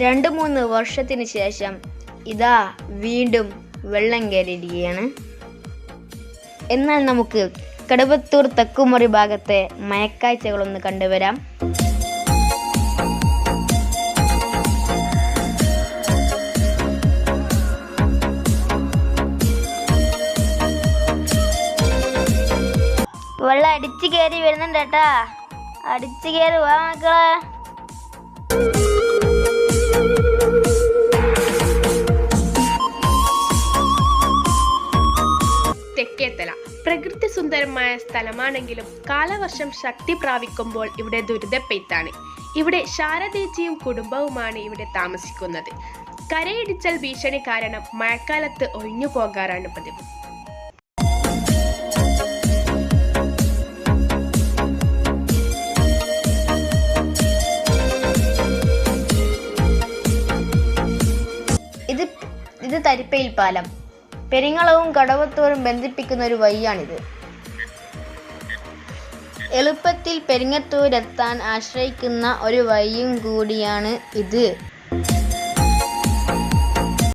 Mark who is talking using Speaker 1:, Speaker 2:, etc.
Speaker 1: 2-3 വർഷത്തിന് ശേഷം ഇതാ വീണ്ടും വെള്ളം കയറിയിരിക്കുകയാണ്. എന്നാൽ നമുക്ക് കടുവത്തൂർ തെക്കുമുറി ഭാഗത്തെ മഴക്കാഴ്ചകളൊന്ന് കണ്ടുവരാം. വെള്ളം അടിച്ചു കയറി വരുന്നുണ്ട് കേട്ടാ. അടിച്ചു കയറി വാ മക്കളെ.
Speaker 2: തെക്കേത്തല പ്രകൃതി സുന്ദരമായ സ്ഥലമാണെങ്കിലും കാലവർഷം ശക്തി പ്രാപിക്കുമ്പോൾ ഇവിടെ ദുരിതപ്പെയ്ത്താണ്. ഇവിടെ ശാരദേച്ചിയും കുടുംബവുമാണ് ഇവിടെ താമസിക്കുന്നത്. കരയിടിച്ചൽ ഭീഷണി കാരണം മഴക്കാലത്ത് ഒഴിഞ്ഞു പോകാറാണ് പതിവ്.
Speaker 1: ഇത് തരിപ്പയിൽ പാലം. പെരിങ്ങളവും കടവത്തൂരും ബന്ധിപ്പിക്കുന്ന ഒരു വഴിയാണിത്. എളുപ്പത്തിൽ പെരിങ്ങത്തൂരെത്താൻ ആശ്രയിക്കുന്ന ഒരു വഴിയും കൂടിയാണ് ഇത്.